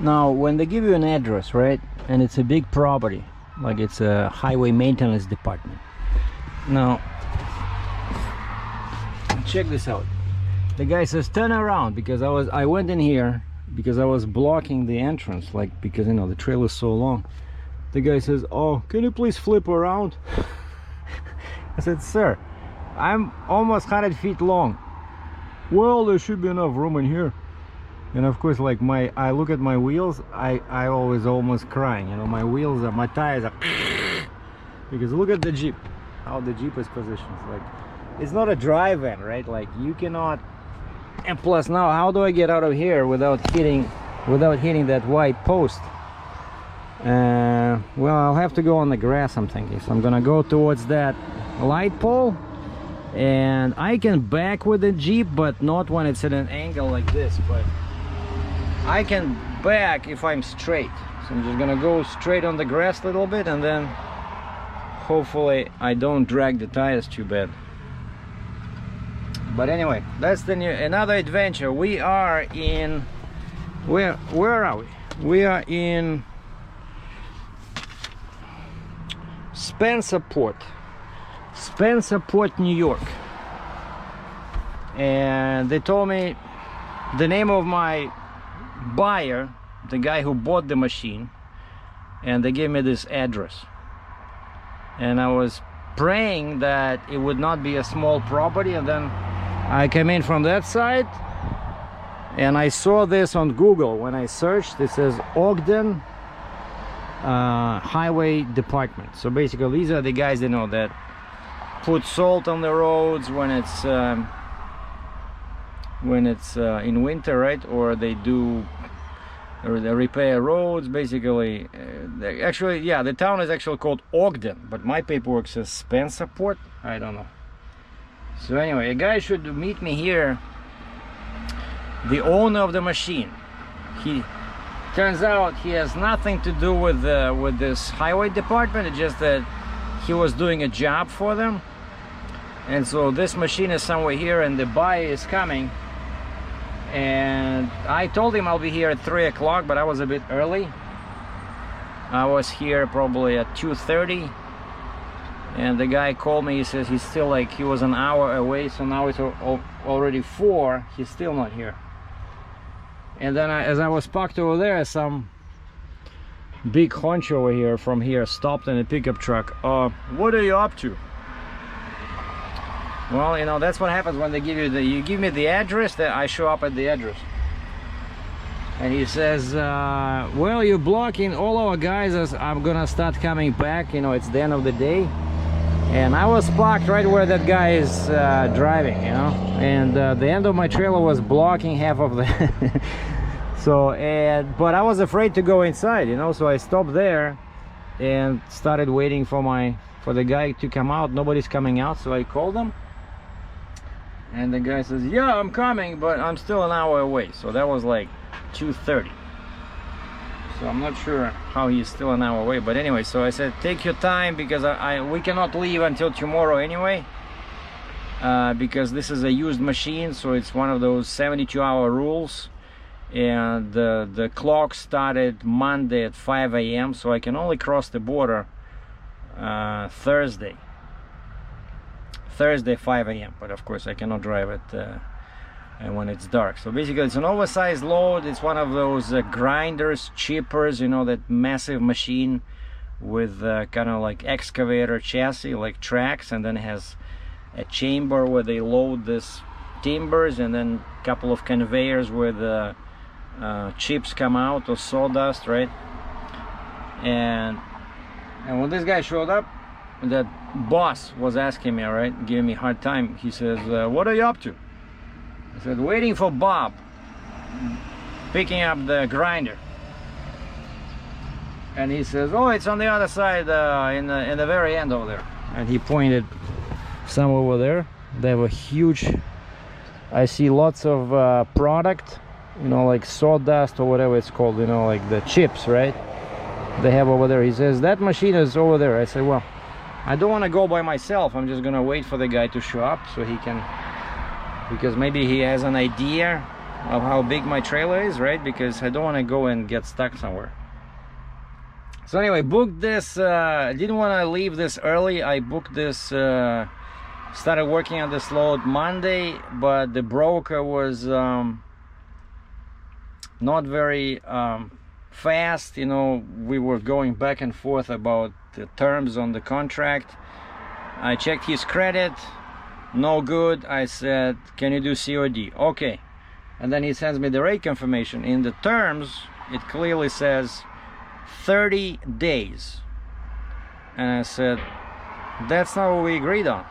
Now, when they give you an address, right, and it's a big property, like it's a highway maintenance department. Now, check this out. The guy says turn around, because I went in here because I was blocking the entrance, like, because you know the trail is so long. The guy says, oh, can you please flip around? I said, sir, I'm almost 100 feet long. Well, there should be enough room in here. And of course, like I look at my wheels, I always almost crying, you know. My tires are because look at the Jeep, how the Jeep is positioned. Like, it's not a drive-in, right? Like, you cannot. And plus, now how do I get out of here without hitting that white post? Well, I'll have to go on the grass, I'm thinking. So I'm gonna go towards that light pole, and I can back with the Jeep, but not when it's at an angle like this. But I can back if I'm straight. So I'm just gonna go straight on the grass a little bit, and then hopefully I don't drag the tires too bad. But anyway, that's the another adventure. We are in where are we? We are in Spencerport, New York. And they told me the name of my buyer, the guy who bought the machine, and they gave me this address. And I was praying that it would not be a small property, and then I came in from that side and I saw this on Google. When I searched, it says Ogden Highway Department. So basically these are the guys, you know, that put salt on the roads when it's in winter, right? Or they repair roads, basically. Actually, yeah, the town is actually called Ogden, but my paperwork says Spencerport. I don't know. So anyway, a guy should meet me here, the owner of the machine. He turns out he has nothing to do with this highway department. It's just that he was doing a job for them, and so this machine is somewhere here, and the buyer is coming. And I told him I'll be here at 3 o'clock, but I was a bit early. I was here probably at 2:30, and the guy called me. He says he's still, like, he was an hour away, so now it's already 4. He's still not here. And then as I was parked over there, some big honcho over here from here stopped in a pickup truck. What are you up to? Well, you know, that's what happens when they give you you give me the address, that I show up at the address. And he says, well, you're blocking all our guys as I'm gonna start coming back, you know, it's the end of the day. And I was parked right where that guy is driving, you know, and the end of my trailer was blocking half of the so, but I was afraid to go inside, you know, so I stopped there and started waiting for the guy to come out. Nobody's coming out, so I called him, and the guy says, yeah, I'm coming, but I'm still an hour away. So that was like 2:30. So I'm not sure how he's still an hour away, but anyway, so I said take your time, because we cannot leave until tomorrow anyway, because this is a used machine, so it's one of those 72-hour rules, and the clock started Monday at 5 a.m. so I can only cross the border Thursday 5 a.m. but of course I cannot drive it and when it's dark. So basically it's an oversized load. It's one of those grinders, chippers, you know, that massive machine with kind of like excavator chassis, like tracks, and then it has a chamber where they load this timbers, and then a couple of conveyors where the chips come out, or sawdust, right? And when this guy showed up, that boss was asking me, all right, giving me a hard time. He says, what are you up to? I said, waiting for Bob, picking up the grinder. And he says, oh, it's on the other side, in the very end over there. And he pointed somewhere over there. They have a huge, I see lots of product, you know, like sawdust or whatever it's called, you know, like the chips, right? They have over there. He says, that machine is over there. I said, well, I don't want to go by myself. I'm just gonna wait for the guy to show up so he can, because maybe he has an idea of how big my trailer is, right? Because I don't want to go and get stuck somewhere. So anyway, booked this, didn't want to leave this early. I booked this, started working on this load Monday, but the broker was not very fast. You know, we were going back and forth about the terms on the contract. I checked his credit, no good. I said, can you do COD? Okay. And then he sends me the rate confirmation. In the terms, it clearly says 30 days. And I said, that's not what we agreed on.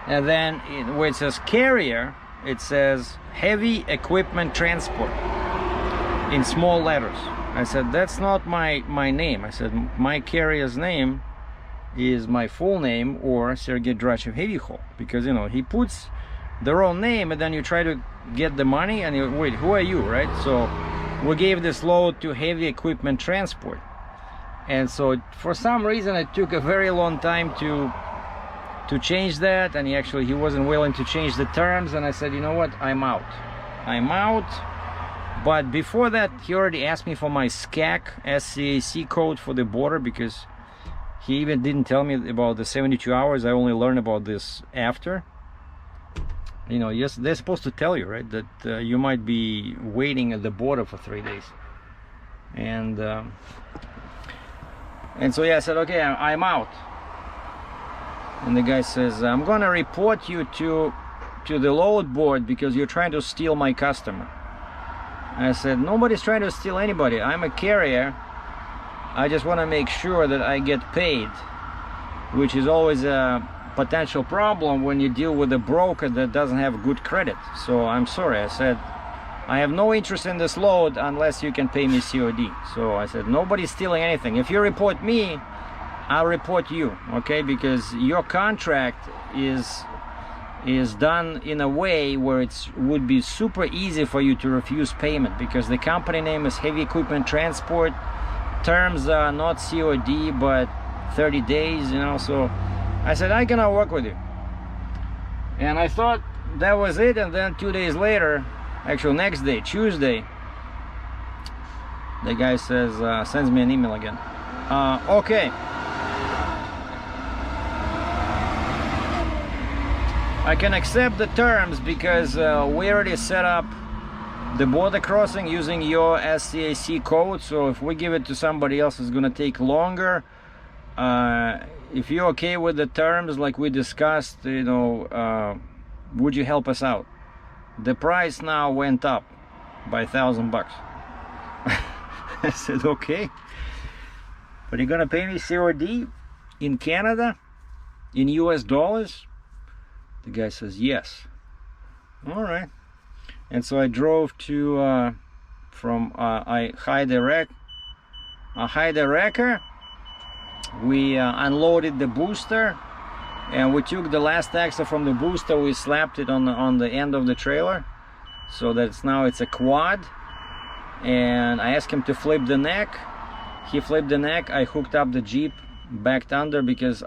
And then where it says carrier, it says heavy equipment transport in small letters. I said, that's not my name. I said, my carrier's name is my full name, or Sergei Dratchev Heavy Haul, because, you know, he puts their own name and then you try to get the money and you wait, who are you, right? So we gave this load to heavy equipment transport, and so for some reason it took a very long time to change that, and he wasn't willing to change the terms, and I said, you know what, I'm out. But before that, he already asked me for my SCAC code for the border, because he even didn't tell me about the 72 hours. I only learned about this after. You know, yes, they're supposed to tell you, right, that you might be waiting at the border for 3 days. And so yeah, I said, okay, I'm out. And the guy says, I'm gonna report you to the load board because you're trying to steal my customer. I said, nobody's trying to steal anybody. I'm a carrier. I just want to make sure that I get paid, which is always a potential problem when you deal with a broker that doesn't have good credit. So I'm sorry. I said, I have no interest in this load unless you can pay me COD. So I said, nobody's stealing anything. If you report me, I'll report you, okay? Because your contract is done in a way where it would be super easy for you to refuse payment, because the company name is Heavy Equipment Transport. Terms are not COD but 30 days, you know. So I said, I cannot work with you. And I thought that was it. And then 2 days later, actually next day, Tuesday, the guy says, sends me an email again. Okay, I can accept the terms because we already set up the border crossing using your SCAC code. So if we give it to somebody else, it's gonna take longer. If you're okay with the terms like we discussed, you know, would you help us out? The price now went up by $1,000. I said, okay, but you're gonna pay me COD in Canada in US dollars? The guy says yes. All right. And so I drove to from Heide Wrecker. We unloaded the booster, and we took the last axle from the booster. We slapped it on the end of the trailer, so that now it's a quad. And I asked him to flip the neck. He flipped the neck. I hooked up the Jeep, backed under, because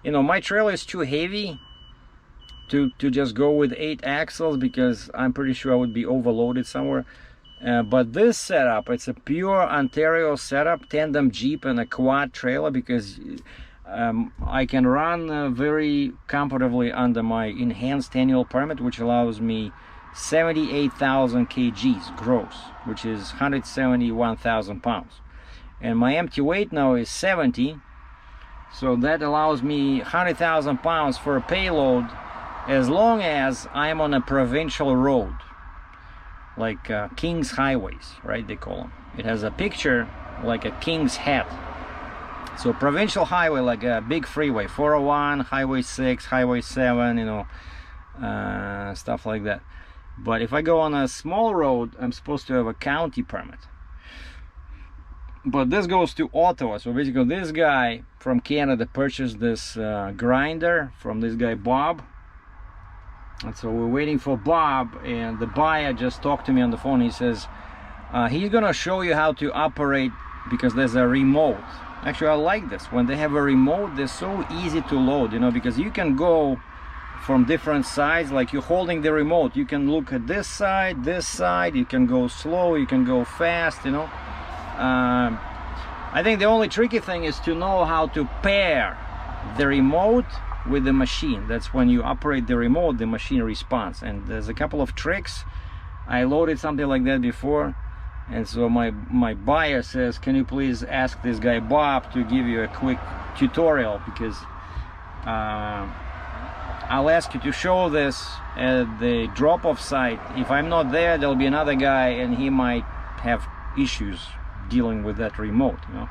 you know, my trailer is too heavy to just go with 8 axles, because I'm pretty sure I would be overloaded somewhere. But this setup, it's a pure Ontario setup, tandem Jeep and a quad trailer, because I can run very comfortably under my enhanced annual permit, which allows me 78,000 kgs gross, which is 171,000 pounds. And my empty weight now is 70, so that allows me 100,000 pounds for a payload, as long as I'm on a provincial road, like King's Highways, right, they call them. It has a picture like a king's hat. So provincial highway, like a big freeway, 401, Highway 6, Highway 7, you know, stuff like that. But if I go on a small road, I'm supposed to have a county permit. But this goes to Ottawa. So basically this guy from Canada purchased this grinder from this guy Bob. And so we're waiting for Bob, and the buyer just talked to me on the phone. He says he's gonna show you how to operate, because there's a remote. Actually, I like this. When they have a remote, they're so easy to load, you know, because you can go from different sides, like you're holding the remote. You can look at this side, you can go slow, you can go fast, you know. I think the only tricky thing is to know how to pair the remote with the machine. That's when you operate the remote, the machine responds. And there's a couple of tricks. I loaded something like that before, and so my buyer says, can you please ask this guy Bob to give you a quick tutorial, because I'll ask you to show this at the drop-off site. If I'm not there, there'll be another guy and he might have issues dealing with that remote, you know.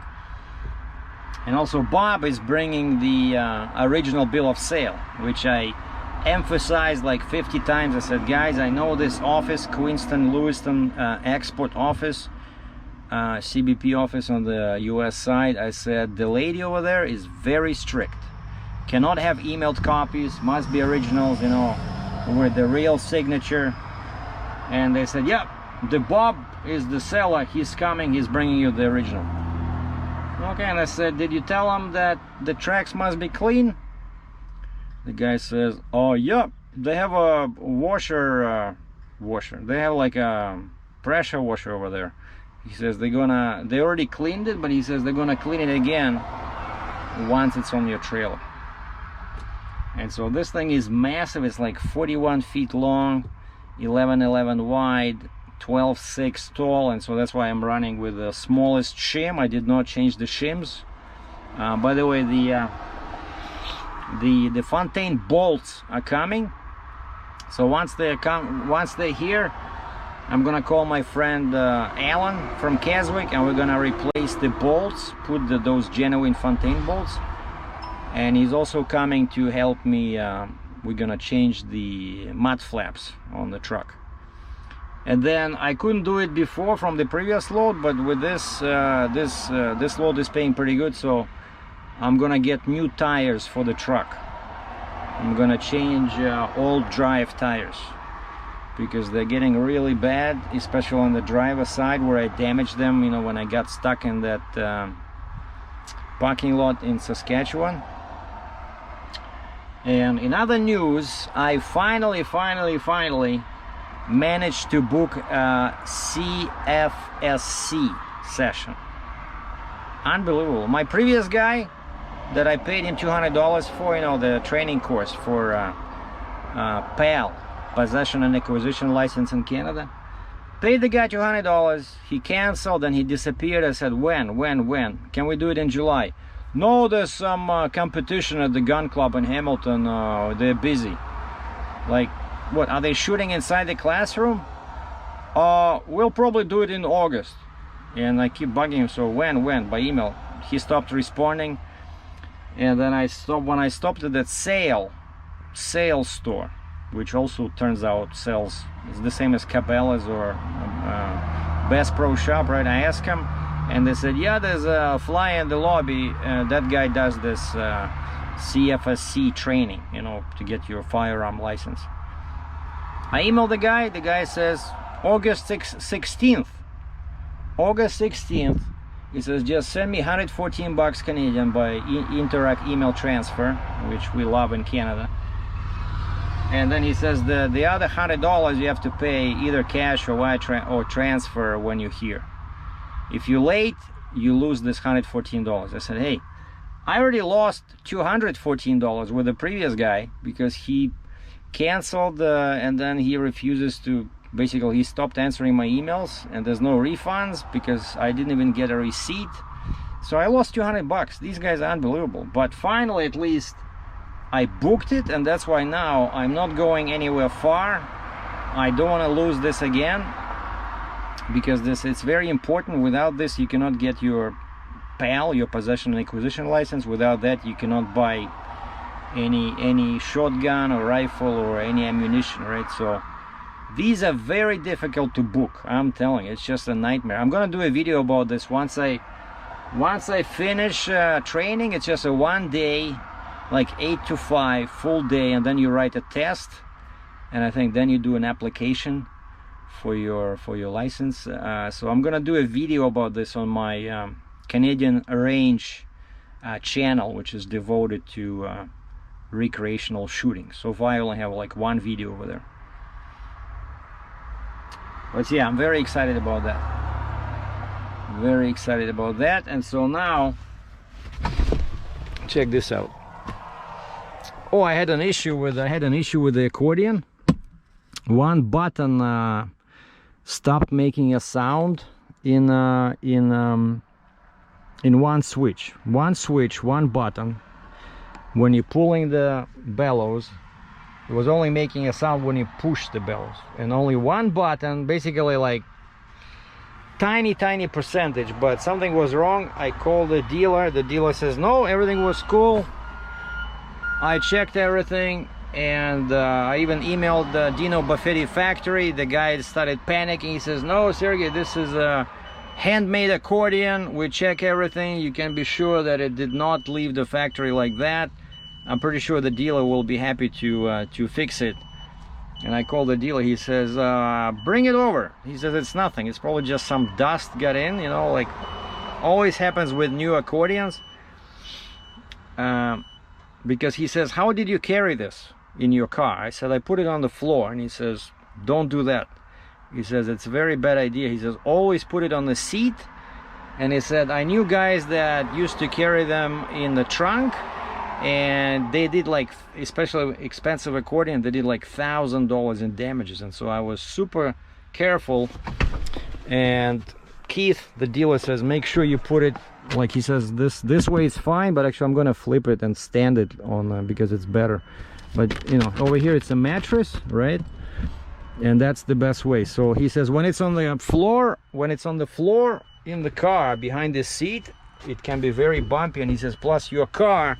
And also Bob is bringing the original bill of sale, which I emphasized like 50 times. I said, guys, I know this office, Queenston, Lewiston export office, CBP office on the US side. I said, the lady over there is very strict. Cannot have emailed copies, must be originals, you know, with the real signature. And they said, yep, the Bob is the seller, he's coming, he's bringing you the original. Okay, and I said, did you tell him that the tracks must be clean? The guy says, oh yeah, they have a washer, they have like a pressure washer over there. He says they already cleaned it, but he says they're gonna clean it again once it's on your trailer. And so this thing is massive. It's like 41 feet long, 11 wide, 12.6 tall, and so that's why I'm running with the smallest shim. I did not change the shims. By the way, the Fontaine bolts are coming. So once they're here, I'm gonna call my friend Alan from Keswick, and we're gonna replace the bolts, put those genuine Fontaine bolts. And he's also coming to help me. We're gonna change the mud flaps on the truck. And then I couldn't do it before from the previous load, but with this this load is paying pretty good, so I'm gonna get new tires for the truck. I'm gonna change old drive tires because they're getting really bad, especially on the driver's side where I damaged them, you know, when I got stuck in that parking lot in Saskatchewan. And in other news, I finally managed to book a CFSC session. Unbelievable. My previous guy that I paid him $200 for, you know, the training course for PAL, Possession and Acquisition License in Canada, paid the guy $200. He canceled and he disappeared. I said, when? Can we do it in July? No, there's some competition at the gun club in Hamilton. They're busy. Like, what, are they shooting inside the classroom? We'll probably do it in August. And I keep bugging him, so when? By email. He stopped responding. And then when I stopped at that sales store, which also turns out sells, it's the same as Cabela's or Bass Pro Shop, right? I asked him, and they said, yeah, there's a fly in the lobby. That guy does this CFSC training, you know, to get your firearm license. I emailed the guy says August 16th. August 16th, he says, just send me 114 bucks Canadian by Interact email transfer, which we love in Canada. And then he says the other $100 you have to pay either cash or wire or transfer when you're here. If you're late, you lose this $114. I said, hey, I already lost $214 with the previous guy because he canceled and then he refuses to, basically he stopped answering my emails, and there's no refunds because I didn't even get a receipt. So I lost 200 bucks. These guys are unbelievable. But finally, at least I booked it, and that's why now I'm not going anywhere far. I don't want to lose this again, because it's very important. Without this, you cannot get your PAL, your Possession and Acquisition license. Without that, you cannot buy any shotgun or rifle or any ammunition, right? So these are very difficult to book. I'm telling you, it's just a nightmare. I'm gonna do a video about this once I finish training. It's just a 1 day, like 8 to 5 full day, and then you write a test, and I think then you do an application for your license. So I'm gonna do a video about this on my Canadian Range channel, which is devoted to recreational shooting. So far I only have like one video over there. But yeah, I'm very excited about that. Very excited about that. And so now, check this out. Oh, I had an issue with the accordion. One button stopped making a sound in one switch. One button. When you're pulling the bellows, it was only making a sound when you push the bellows, and only one button, basically like tiny percentage, but something was wrong. I called the dealer says no, everything was cool. I checked everything, and I even emailed the Dino Buffetti factory. The guy started panicking. He says, no, Sergei, this is a handmade accordion. We check everything. You can be sure that it did not leave the factory like that. I'm pretty sure the dealer will be happy to fix it. And I called the dealer. He says, bring it over. He says it's nothing. It's probably just some dust got in, you know, like always happens with new accordions. Because he says, how did you carry this in your car? I said, I put it on the floor. And he says, don't do that. He says, it's a very bad idea. He says, always put it on the seat. And he said, I knew guys that used to carry them in the trunk, and they did like, especially expensive accordion, they did like $1,000 in damages. And so I was super careful. And Keith, the dealer, says, make sure you put it, like he says, this way is fine, but actually I'm gonna flip it and stand it on because it's better. But you know, over here it's a mattress, right? And that's the best way. So he says, when it's on the floor, in the car behind the seat, it can be very bumpy. And he says, plus your car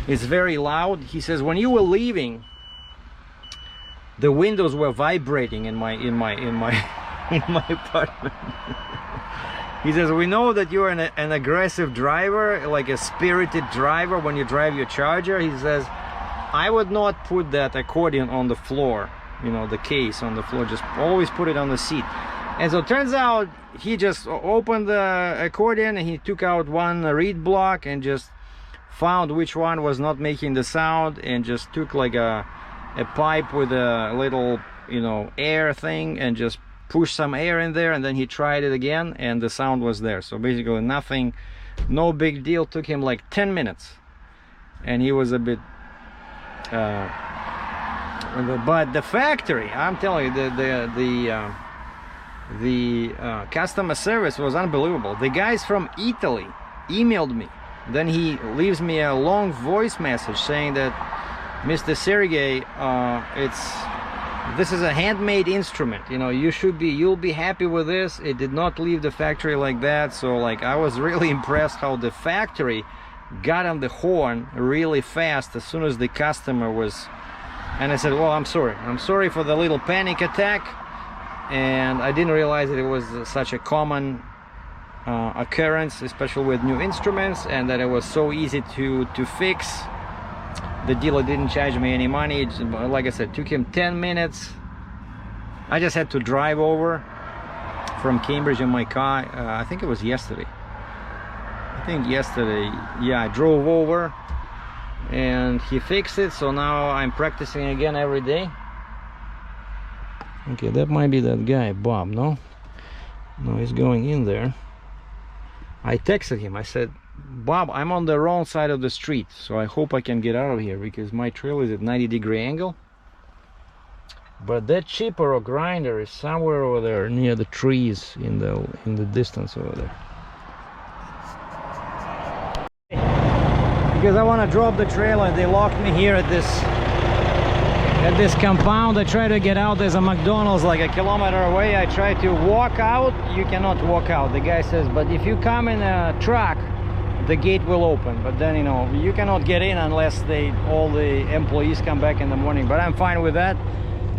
is very loud. He says, when you were leaving, the windows were vibrating in my apartment. He says, we know that you're an aggressive driver, like a spirited driver when you drive your Charger. He says, I would not put that accordion on the floor, you know, the case on the floor, just always put it on the seat. And so it turns out he just opened the accordion and he took out one reed block and just found which one was not making the sound, and just took like a pipe with a little, you know, air thing and just pushed some air in there, and then he tried it again and the sound was there. So basically nothing, no big deal. Took him like 10 minutes and he was a bit but the factory, I'm telling you, the customer service was unbelievable. The guys from Italy emailed me, then he leaves me a long voice message saying that, Mr. Sergei, this is a handmade instrument, you know, you'll be happy with this. It did not leave the factory like that. So like, I was really impressed how the factory got on the horn really fast as soon as the customer was. And I said, well, I'm sorry for the little panic attack, and I didn't realize that it was such a common occurrence, especially with new instruments, and that it was so easy to fix. The dealer didn't charge me any money. Like I said, took him 10 minutes. I just had to drive over from Cambridge in my car. I think it was yesterday. Yeah, I drove over and he fixed it. So now I'm practicing again every day. Okay, that might be that guy, Bob. No, he's going in there. I texted him. I said, Bob, I'm on the wrong side of the street, so I hope I can get out of here because my trail is at 90-degree angle. But that chipper or grinder is somewhere over there near the trees in the distance over there. Because I want to drop the trailer, they locked me here at this compound. I try to get out. There's a McDonald's like a kilometer away. I try to walk out. You cannot walk out. The guy says, but if you come in a truck, the gate will open. But then, you know, you cannot get in unless all the employees come back in the morning. But I'm fine with that.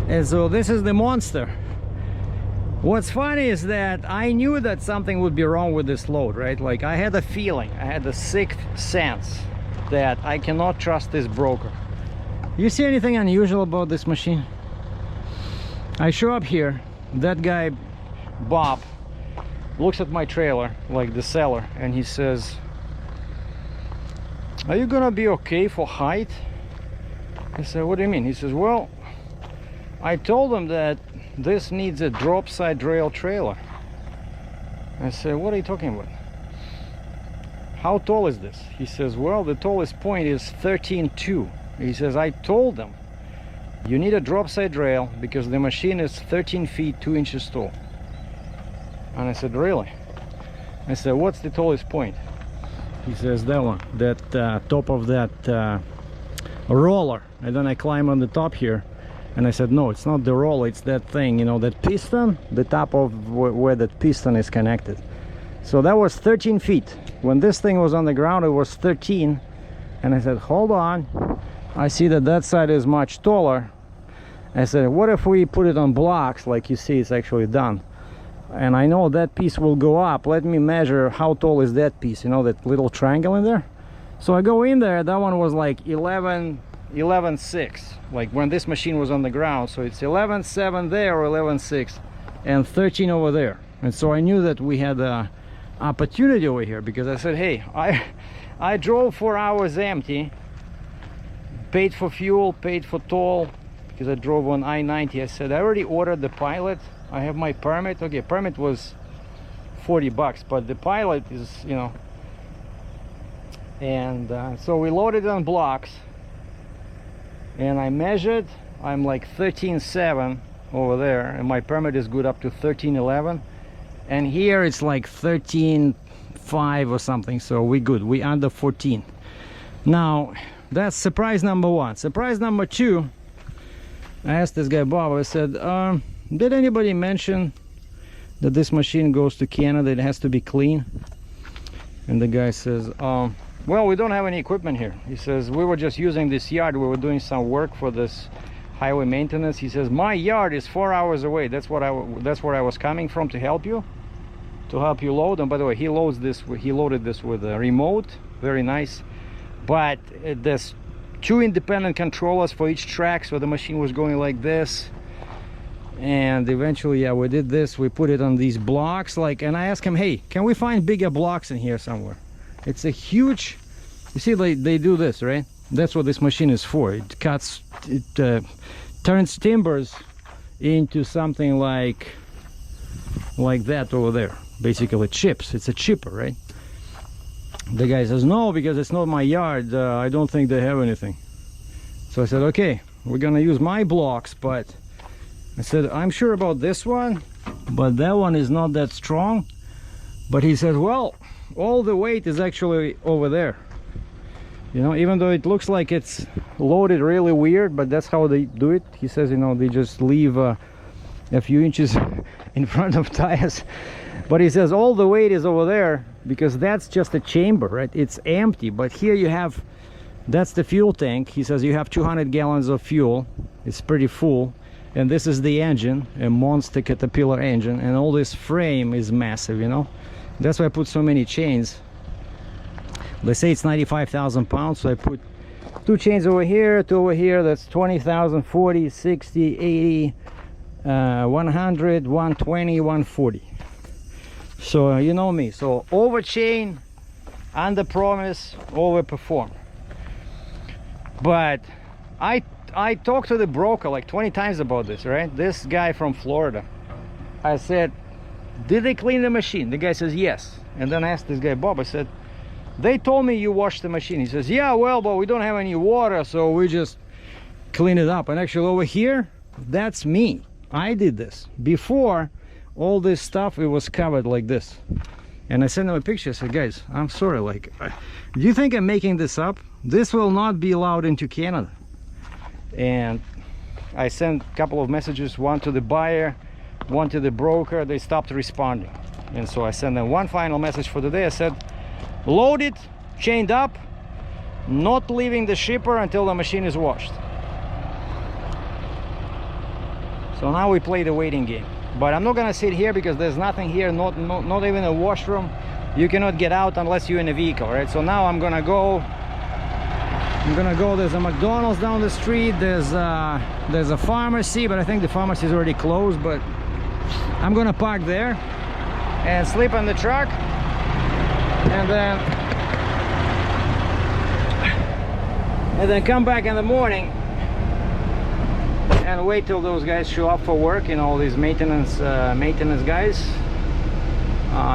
And so this is the monster. What's funny is that I knew that something would be wrong with this load, right? Like, I had a feeling, I had the sixth sense that I cannot trust this broker. You see anything unusual about this machine? I show up here, that guy Bob looks at my trailer, like the seller, and he says, are you gonna be okay for height? I said, what do you mean? He says, well, I told him that this needs a drop side rail trailer. I said, what are you talking about? How tall is this? He says, well, the tallest point is 13.2. He says, I told them you need a drop side rail because the machine is 13 feet 2 inches tall. And I said, really? I said, what's the tallest point? He says, that one, that top of that roller. And then I climb on the top here, and I said, no, it's not the roller, it's that thing, you know, that piston, the top of where that piston is connected. So that was 13 feet. When this thing was on the ground, it was 13. And I said, hold on, I see that that side is much taller. I said, what if we put it on blocks, like you see it's actually done? And I know that piece will go up. Let me measure how tall is that piece, you know, that little triangle in there. So I go in there, that one was like 11.6, like when this machine was on the ground. So it's 11.7 there, or 11.6, and 13 over there. And so I knew that we had a opportunity over here, because I said, hey, I drove 4 hours empty, paid for fuel, paid for toll, because I drove on I-90. I said, I already ordered the pilot, I have my permit. Okay, permit was $40, but the pilot is, you know. And so we loaded it on blocks, and I measured, I'm like 13.7 over there, and my permit is good up to 13.11, and here it's like 13.5 or something. So we good, we under 14. Now that's surprise number one. Surprise number two, I asked this guy Bob, I said, did anybody mention that this machine goes to Canada, it has to be clean? And the guy says, well, we don't have any equipment here. He says, we were just using this yard, we were doing some work for this highway maintenance. He says, my yard is 4 hours away. That's where I was coming from to help you load. And by the way, he loaded this with a remote, very nice. But there's 2 independent controllers for each track, so the machine was going like this. And eventually, yeah, we did this, we put it on these blocks, like, and I asked him, hey, can we find bigger blocks in here somewhere? It's a huge, you see, they do this, right? That's what this machine is for. It cuts, it turns timbers into something like that over there. Basically chips, it's a chipper, right? The guy says, no, because it's not my yard, I don't think they have anything. So I said, okay, we're gonna use my blocks, but I said, I'm sure about this one, but that one is not that strong. But he said, well, all the weight is actually over there, you know, even though it looks like it's loaded really weird, but that's how they do it. He says, you know, they just leave a few inches in front of tires. But he says all the weight is over there, because that's just a chamber, right? It's empty. But here you have, that's the fuel tank. He says you have 200 gallons of fuel. It's pretty full. And this is the engine, a monster Caterpillar engine, and all this frame is massive, you know. That's why I put so many chains. They say it's 95,000 pounds, so I put 2 chains over here, 2 over here. That's 20,000, 40, 60, 80, 100, 120, 140. So you know me, so over chain, under promise, over perform. But I talked to the broker like 20 times about this, right? This guy from Florida. I said, did they clean the machine? The guy says yes. And then I asked this guy Bob, I said, they told me you washed the machine. He says, yeah, well, but we don't have any water, so we just clean it up. And actually over here, that's me. I did this. Before all this stuff, it was covered like this. And I sent them a picture. I said, guys, I'm sorry, like, do you think I'm making this up? This will not be allowed into Canada. And I sent a couple of messages, one to the buyer, one to the broker. They stopped responding, and so I sent them one final message for the day. I said, load it, chained up, not leaving the shipper until the machine is washed. So now we play the waiting game, but I'm not gonna sit here because there's nothing here, not even a washroom. You cannot get out unless you're in a vehicle, right? So now I'm gonna go, there's a McDonald's down the street, there's a pharmacy, but I think the pharmacy is already closed. But I'm gonna park there and sleep in the truck, and then come back in the morning and wait till those guys show up for work, you know, all these maintenance guys,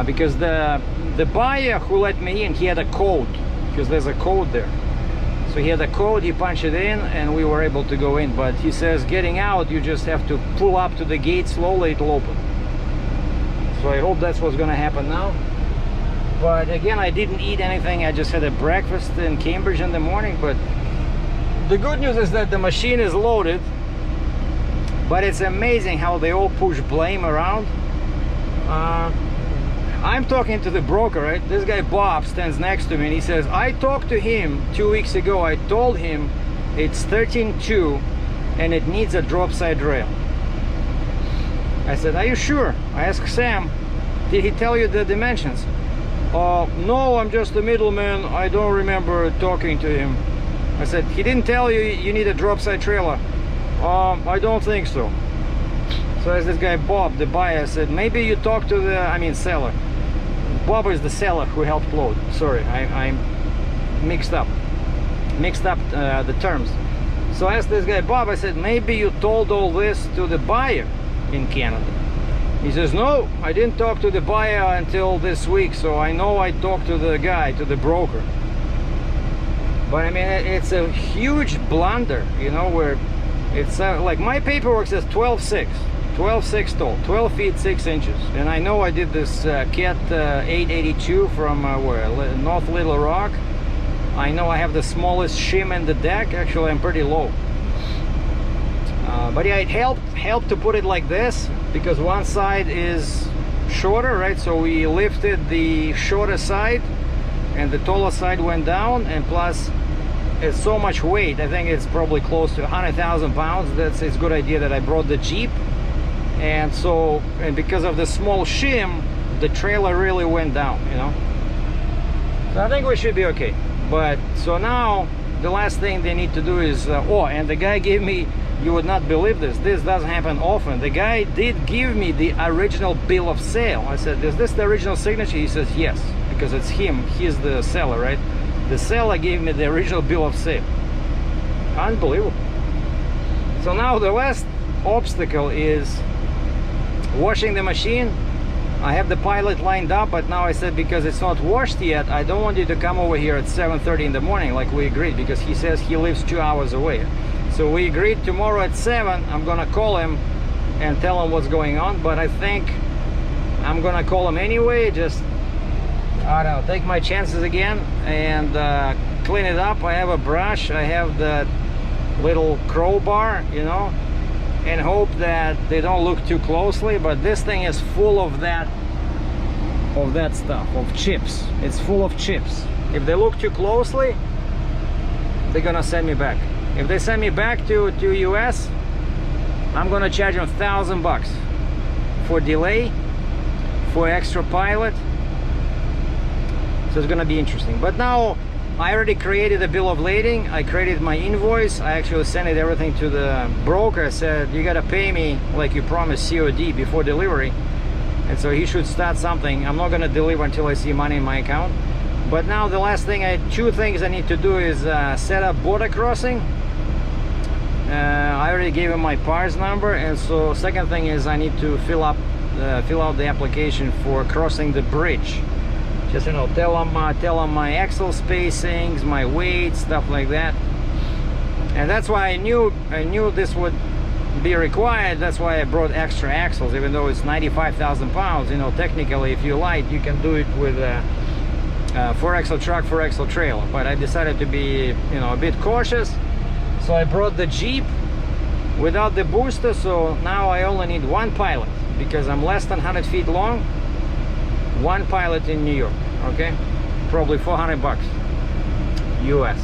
because the buyer who let me in, he had a code, because there's a code there. So he had a code, he punched it in, and we were able to go in. But he says getting out, you just have to pull up to the gate slowly, it'll open. So I hope that's what's gonna happen now. But again, I didn't eat anything, I just had a breakfast in Cambridge in the morning. But the good news is that the machine is loaded. But it's amazing how they all push blame around. I'm talking to the broker, right? This guy Bob stands next to me and he says, I talked to him 2 weeks ago. I told him it's 13.2 and it needs a drop side rail. I said, are you sure? I asked Sam, did he tell you the dimensions? No, I'm just the middleman. I don't remember talking to him. I said, he didn't tell you you need a drop side trailer? I don't think so. So as this guy Bob, the buyer, said, maybe you talked to the, seller. Bob is the seller who helped load. Sorry, I mixed up the terms. So I asked this guy Bob, I said, maybe you told all this to the buyer in Canada. He says, no, I didn't talk to the buyer until this week, so I know I talked to the guy, to the broker. But I mean, it's a huge blunder, you know, where it's like my paperwork says 12.6 tall, 12 feet 6 inches, and I know I did this Cat 882 from where? North Little Rock. I know I have the smallest shim in the deck. Actually, I'm pretty low. But yeah, it helped to put it like this, because one side is shorter, right? So we lifted the shorter side and the taller side went down, and plus it's so much weight. I think it's probably close to 100,000 pounds. It's a good idea that I brought the Jeep. And so, and because of the small shim, the trailer really went down, you know. So I think we should be okay. But so now the last thing they need to do is and the guy gave me, you would not believe this doesn't happen often, the guy did give me the original bill of sale. I said, is this the original signature? He says yes, because it's him, he's the seller, right? The seller gave me the original bill of sale. Unbelievable. So now the last obstacle is washing the machine. I have the pilot lined up, but now I said, because it's not washed yet, I don't want you to come over here at 7:30 in the morning like we agreed, because he says he lives 2 hours away. So we agreed tomorrow at 7, I'm gonna call him and tell him what's going on. But I think I'm gonna call him anyway, just, I don't know, take my chances again and clean it up. I have a brush, I have that little crowbar, you know, and hope that they don't look too closely. But this thing is full of that stuff, of chips. It's full of chips. If they look too closely, they're gonna send me back. If they send me back to US, I'm gonna charge them $1,000 for delay, for extra pilot. So it's gonna be interesting. But now I already created a bill of lading. I created my invoice. I actually sent it everything to the broker. I said, you gotta pay me like you promised, COD, before delivery. And so he should start something. I'm not gonna deliver until I see money in my account. But now the last thing, two things I need to do is set up border crossing. I already gave him my PARS number, and so second thing is I need to fill out the application for crossing the bridge. Just, you know, tell them my axle spacings, my weight, stuff like that. And that's why I knew this would be required. That's why I brought extra axles, even though it's 95,000 pounds. You know, technically, if you light, you can do it with a 4-axle truck, 4-axle trailer. But I decided to be, you know, a bit cautious. So I brought the Jeep without the booster. So now I only need one pilot, because I'm less than 100 feet long. One pilot in New York, okay? Probably $400 US.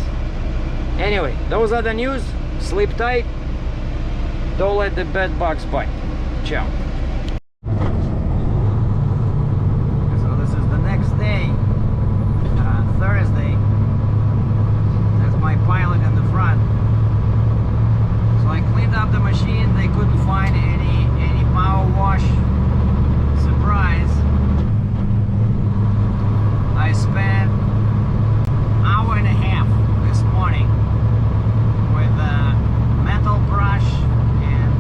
Anyway, those are the news. Sleep tight. Don't let the bed bugs bite. Ciao. So this is the next day, Thursday. That's my pilot in the front. So I cleaned up the machine. They couldn't find any power wash. Surprise. I spent an hour and a half this morning with a metal brush and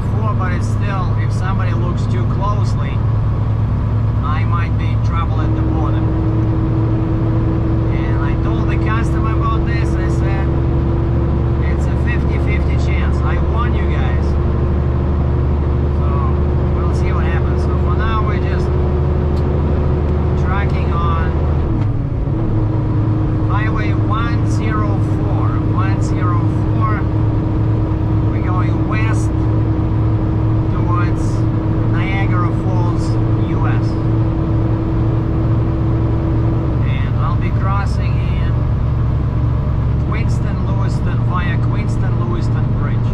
before, but it's still, if somebody looks too closely, I might be in trouble at the border. And I told the customer about this. I said, it's a 50-50 chance. I warn you guys. So we'll see what happens. So for now, we're just tracking on Highway 104. 104. We're going west towards Niagara Falls, US. And I'll be crossing in Queenston-Lewiston via Queenston-Lewiston Bridge.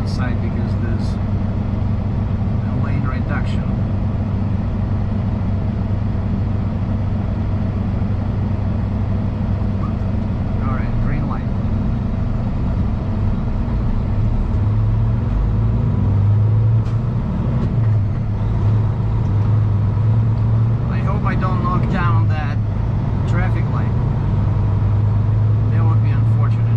Side because there's a lane reduction. All right, green light. I hope I don't knock down that traffic light. That would be unfortunate.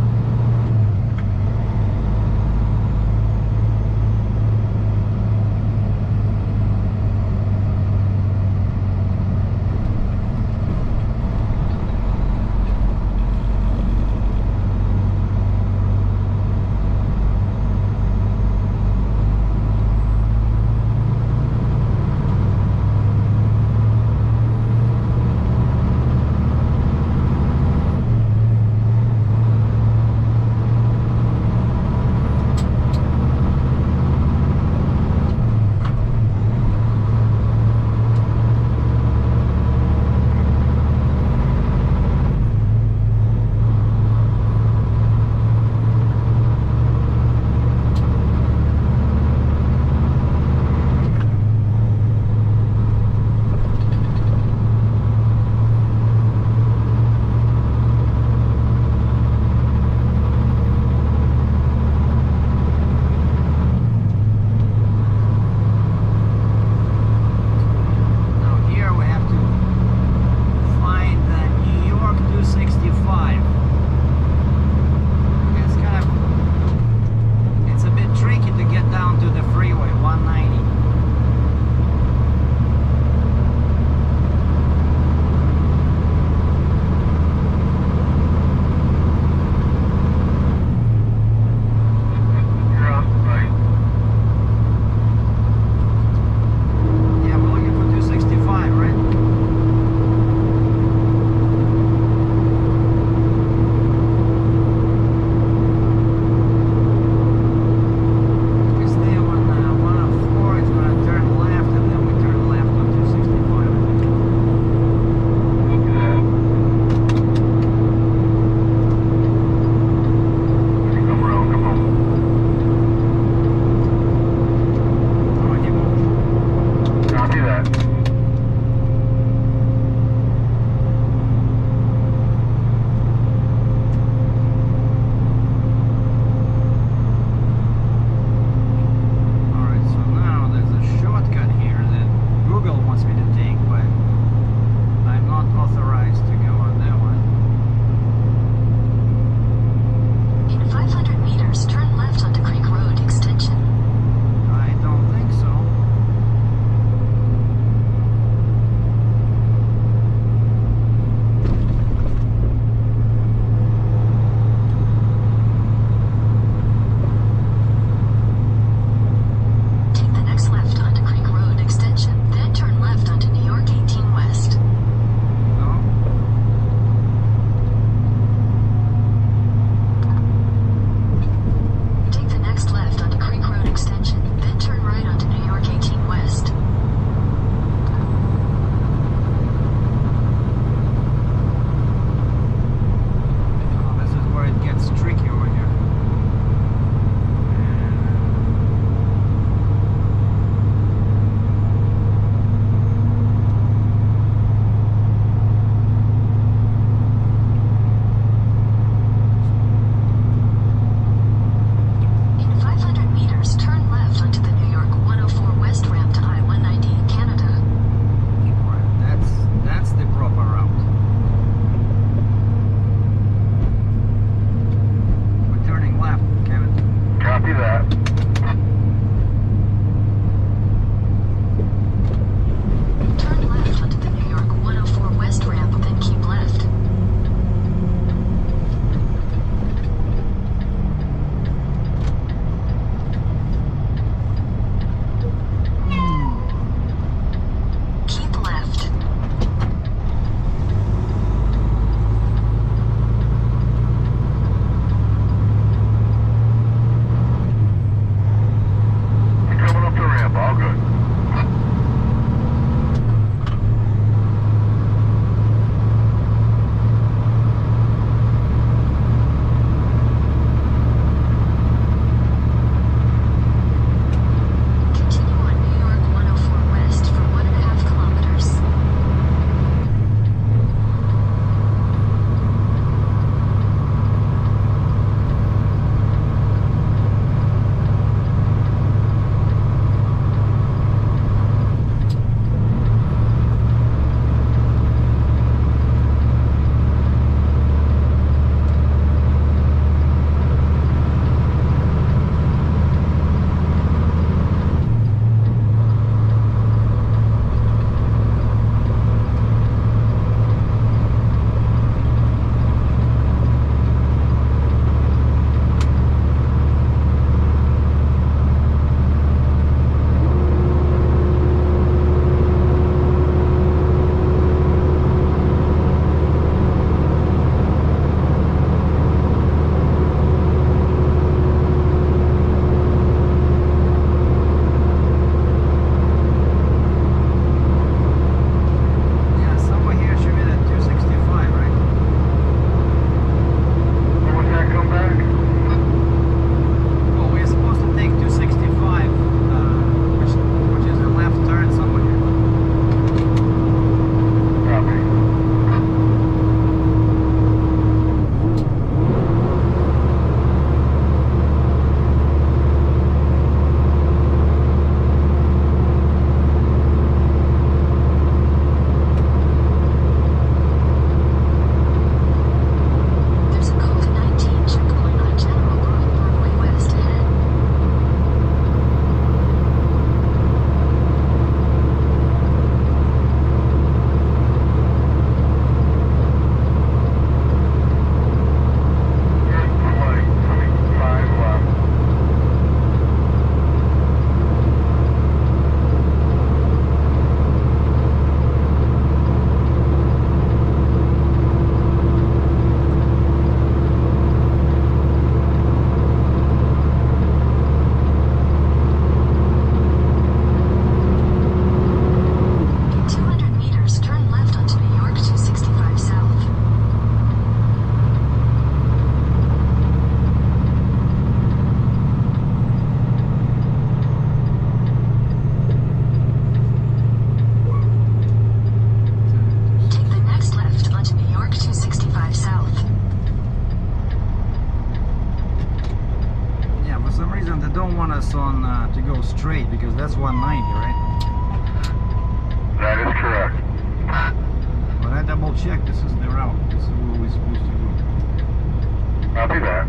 us on to go straight because that's 190, right? That is correct. But I double checked. This is the route. This is where we're supposed to go. Copy that.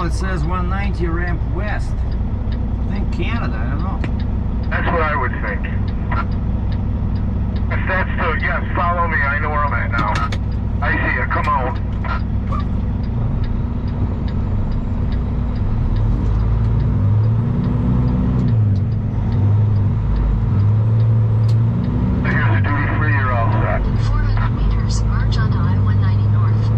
It says 190 ramp west. I think Canada, I don't know. That's what I would think. If that's the, yes, follow me, I know where I'm at now. I see it, come on. Here's the duty free, you're all set. 400 meters, merge onto I-190 north.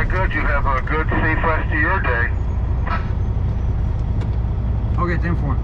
Good, you have a good, safe rest of your day. Okay, 10-4.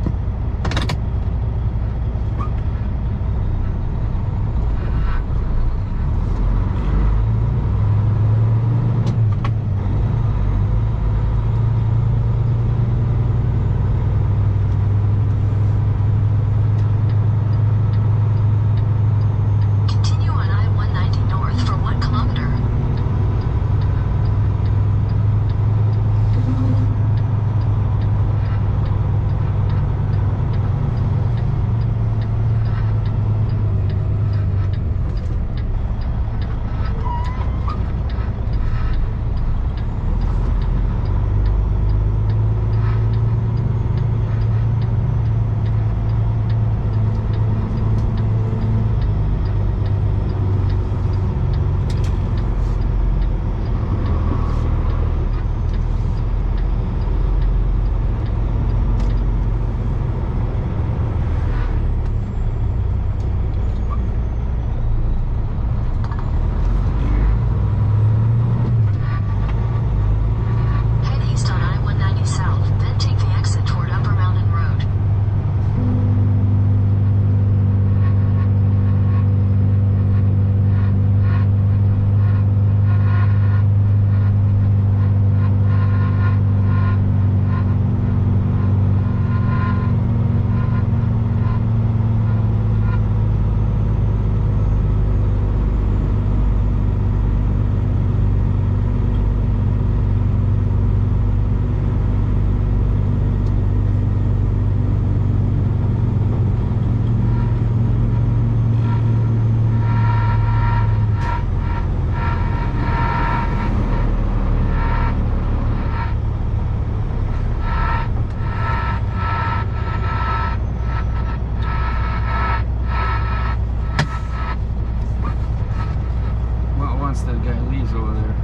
once that guy leaves over there.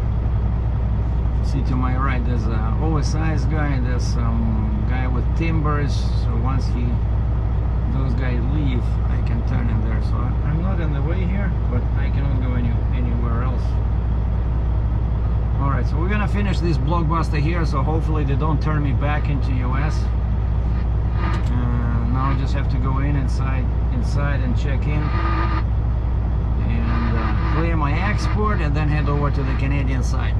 See to my right, there's an oversized guy, there's some guy with timbers, so once those guys leave, I can turn in there. So I'm not in the way here, but I cannot go anywhere else. Alright, so we're gonna finish this blockbuster here, so hopefully they don't turn me back into US. Now I just have to go inside and check in and clear my export and then head over to the Canadian side.